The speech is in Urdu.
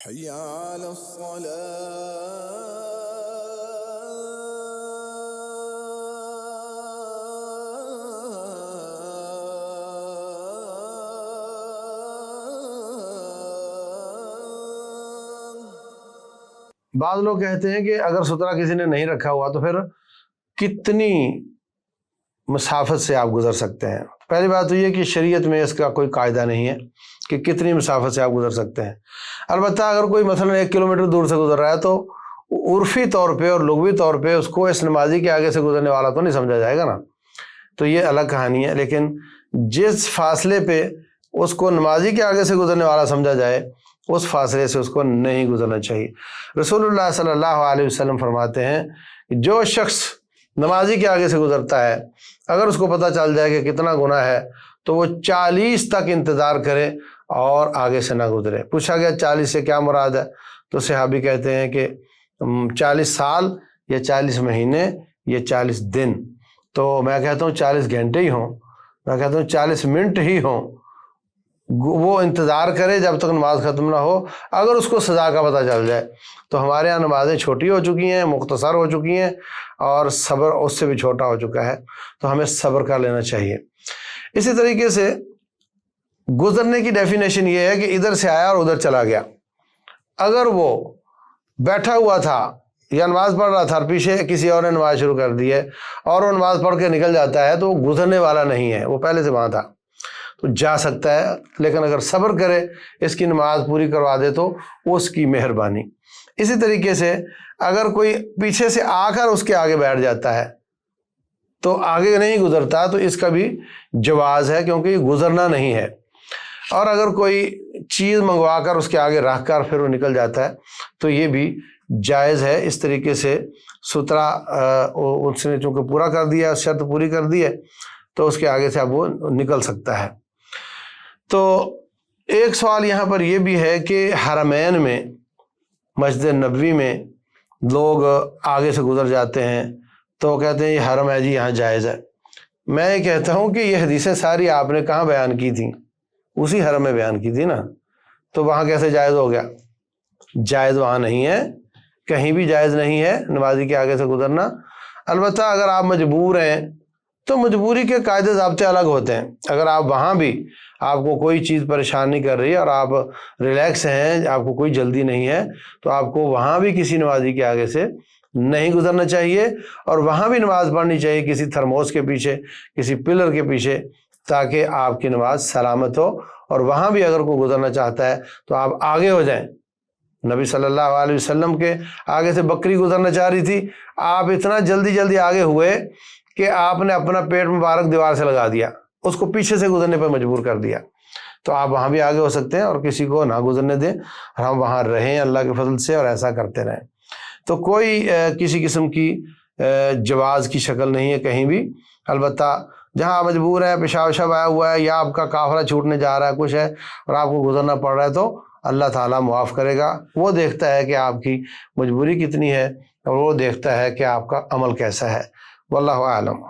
حي على بعض لوگ کہتے ہیں کہ اگر سترہ کسی نے نہیں رکھا ہوا تو پھر کتنی مسافت سے آپ گزر سکتے ہیں؟ پہلی بات تو یہ کہ شریعت میں اس کا کوئی قاعدہ نہیں ہے کہ کتنی مسافت سے آپ گزر سکتے ہیں۔ البتہ اگر کوئی مثلا 1 کلومیٹر دور سے گزر رہا ہے تو عرفی طور پہ اور لغوی طور پہ اس کو اس نمازی کے آگے سے گزرنے والا تو نہیں سمجھا جائے گا نا، تو یہ الگ کہانی ہے۔ لیکن جس فاصلے پہ اس کو نمازی کے آگے سے گزرنے والا سمجھا جائے اس فاصلے سے اس کو نہیں گزرنا چاہیے۔ رسول اللہ صلی اللہ علیہ وسلم فرماتے ہیں کہ جو شخص نمازی کے آگے سے گزرتا ہے اگر اس کو پتہ چل جائے کہ کتنا گناہ ہے تو وہ 40 تک انتظار کرے اور آگے سے نہ گزرے۔ پوچھا گیا 40 سے کیا مراد ہے؟ تو صحابی کہتے ہیں کہ 40 سال یا 40 مہینے یا 40 دن۔ تو میں کہتا ہوں 40 گھنٹے ہی ہوں، میں کہتا ہوں 40 منٹ ہی ہوں، وہ انتظار کرے جب تک نماز ختم نہ ہو۔ اگر اس کو سزا کا پتہ چل جائے تو ہمارے یہاں نمازیں چھوٹی ہو چکی ہیں، مختصر ہو چکی ہیں، اور صبر اس سے بھی چھوٹا ہو چکا ہے، تو ہمیں صبر کر لینا چاہیے۔ اسی طریقے سے گزرنے کی ڈیفینیشن یہ ہے کہ ادھر سے آیا اور ادھر چلا گیا۔ اگر وہ بیٹھا ہوا تھا یا نماز پڑھ رہا تھا اور پیچھے کسی اور نے نماز شروع کر دی ہے اور وہ نماز پڑھ کے نکل جاتا ہے تو وہ گزرنے والا نہیں ہے، وہ پہلے سے وہاں تھا تو جا سکتا ہے، لیکن اگر صبر کرے اس کی نماز پوری کروا دے تو اس کی مہربانی۔ اسی طریقے سے اگر کوئی پیچھے سے آ کر اس کے آگے بیٹھ جاتا ہے تو آگے نہیں گزرتا تو اس کا بھی جواز ہے، کیونکہ یہ گزرنا نہیں ہے۔ اور اگر کوئی چیز منگوا کر اس کے آگے رکھ کر پھر وہ نکل جاتا ہے تو یہ بھی جائز ہے۔ اس طریقے سے سترہ اس نے چونکہ پورا کر دیا، شرط پوری کر دی ہے، تو اس کے آگے سے اب وہ نکل سکتا ہے۔ تو ایک سوال یہاں پر یہ بھی ہے کہ حرمین میں، مسجد نبوی میں لوگ آگے سے گزر جاتے ہیں تو کہتے ہیں یہ حرم ہے جی، یہاں جائز ہے۔ میں یہ کہتا ہوں کہ یہ حدیثیں ساری آپ نے کہاں بیان کی تھیں؟ اسی حرم میں بیان کی تھی نا، تو وہاں کیسے جائز ہو گیا؟ جائز وہاں نہیں ہے، کہیں بھی جائز نہیں ہے نمازی کے آگے سے گزرنا۔ البتہ اگر آپ مجبور ہیں تو مجبوری کے قاعدے ضابطے الگ ہوتے ہیں۔ اگر آپ وہاں بھی آپ کو کوئی چیز پریشان نہیں کر رہی اور آپ ریلیکس ہیں، آپ کو کوئی جلدی نہیں ہے، تو آپ کو وہاں بھی کسی نمازی کے آگے سے نہیں گزرنا چاہیے، اور وہاں بھی نماز پڑھنی چاہیے کسی تھرموس کے پیچھے، کسی پلر کے پیچھے، تاکہ آپ کی نماز سلامت ہو۔ اور وہاں بھی اگر کوئی گزرنا چاہتا ہے تو آپ آگے ہو جائیں۔ نبی صلی اللہ علیہ وسلم کے آگے سے بکری گزرنا چاہ رہی تھی، آپ اتنا جلدی آگے ہوئے کہ آپ نے اپنا پیٹ مبارک دیوار سے لگا دیا، اس کو پیچھے سے گزرنے پر مجبور کر دیا۔ تو آپ وہاں بھی آگے ہو سکتے ہیں اور کسی کو نہ گزرنے دیں، اور ہم وہاں رہیں اللہ کے فضل سے، اور ایسا کرتے رہیں۔ تو کوئی کسی قسم کی جواز کی شکل نہیں ہے کہیں بھی۔ البتہ جہاں آپ مجبور ہیں، پیشاب وشاب آیا ہوا ہے، یا آپ کا قافلہ چھوٹنے جا رہا ہے، کچھ ہے اور آپ کو گزرنا پڑ رہا ہے، تو اللہ تعالیٰ معاف کرے گا۔ وہ دیکھتا ہے کہ آپ کی مجبوری کتنی ہے، اور وہ دیکھتا ہے کہ آپ کا عمل کیسا ہے۔ واللہ اعلم۔